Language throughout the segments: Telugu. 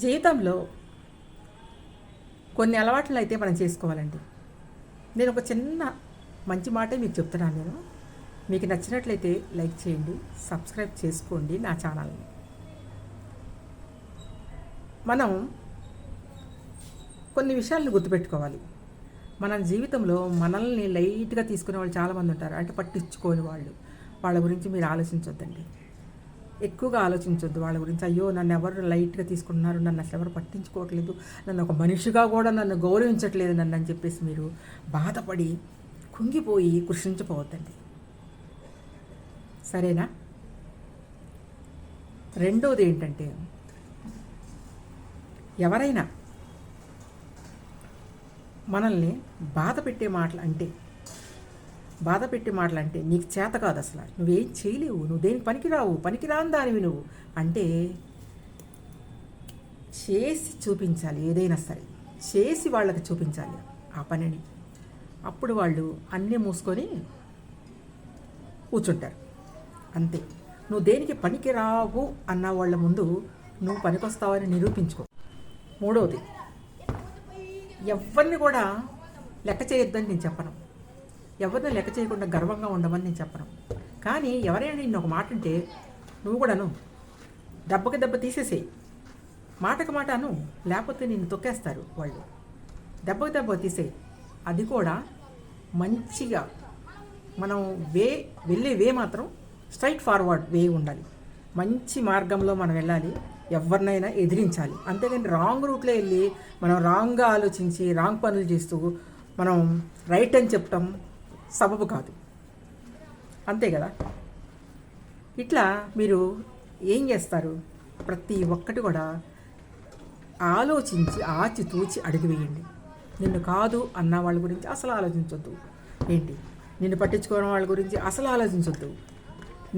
జీవితంలో కొన్ని అలవాట్లు అయితే మనం చేసుకోవాలండి. నేను ఒక చిన్న మంచి మాటే మీకు చెప్తున్నాను. మీకు నచ్చినట్లయితే లైక్ చేయండి, సబ్స్క్రైబ్ చేసుకోండి నా ఛానల్ని. మనం కొన్ని విషయాలను గుర్తుపెట్టుకోవాలి. మన జీవితంలో మనల్ని లైట్గా తీసుకునే వాళ్ళు చాలామంది ఉంటారు. అంటే పట్టించుకోని వాళ్ళు. వాళ్ళ గురించి మీరు ఆలోచించొద్దండి, ఎక్కువగా ఆలోచించొద్దు వాళ్ళ గురించి. అయ్యో నన్ను ఎవరు లైట్గా తీసుకుంటున్నారు, నన్ను అసలు ఎవరు పట్టించుకోవట్లేదు, నన్ను ఒక మనిషిగా కూడా నన్ను గౌరవించట్లేదు నన్ను అని చెప్పేసి మీరు బాధపడి కుంగిపోయి కృషించిపోవద్దండి, సరేనా? రెండోది ఏంటంటే, ఎవరైనా మనల్ని బాధ పెట్టే మాటలు అంటే నీకు చేత కాదు, అసలు నువ్వేం చేయలేవు, నువ్వు దేనికి పనికిరాని దానివి నువ్వు అంటే చేసి చూపించాలి. ఏదైనా సరే చేసి వాళ్ళకి చూపించాలి ఆ పనిని. అప్పుడు వాళ్ళు అన్నీ మూసుకొని కూర్చుంటారు. అంతే. నువ్వు దేనికి పనికిరావు అన్న వాళ్ళ ముందు నువ్వు పనికొస్తావని నిరూపించుకో. మూడవది, ఎవరిని కూడా లెక్క చేయొద్దని నేను చెప్పను, ఎవరిని లెక్క చేయకుండా గర్వంగా ఉండమని నేను చెప్పను. కానీ ఎవరైనా నిన్ను ఒక మాట అంటే నువ్వు కూడాను దెబ్బకి దెబ్బ తీసేసేయి. మాటకు మాట అను, లేకపోతే నిన్ను తొక్కేస్తారు వాళ్ళు. దెబ్బకి దెబ్బ తీసేయి. అది కూడా మంచిగా మనం వెళ్ళే వే మాత్రం స్ట్రైట్ ఫార్వర్డ్ వే ఉండాలి. మంచి మార్గంలో మనం వెళ్ళాలి, ఎవరినైనా ఎదిరించాలి. అంతేగాని రాంగ్ రూట్లో వెళ్ళి మనం రాంగ్గా ఆలోచించి రాంగ్ పనులు చేస్తూ మనం రైట్ అని చెప్పటం సబబు కాదు, అంతే కదా. ఇట్లా మీరు ఏం చేస్తారు, ప్రతి ఒక్కటి కూడా ఆలోచించి ఆచితూచి అడుగు వేయండి. నిన్ను కాదు అన్న వాళ్ళ గురించి అసలు ఆలోచించొద్దు. నిన్ను పట్టించుకోవడం వాళ్ళ గురించి అసలు ఆలోచించొద్దు.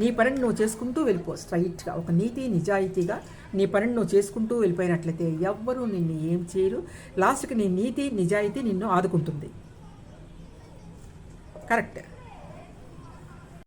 నీ పనిని నువ్వు చేసుకుంటూ వెళ్ళిపో స్ట్రైట్గా, ఒక నీతి నిజాయితీగా నీ పనిని నువ్వు చేసుకుంటూ వెళ్ళిపోయినట్లయితే ఎవ్వరూ నిన్ను ఏం చేయరు. లాస్ట్కి నీ నీతి నిజాయితీ నిన్ను ఆదుకుంటుంది. కరెక్ట్.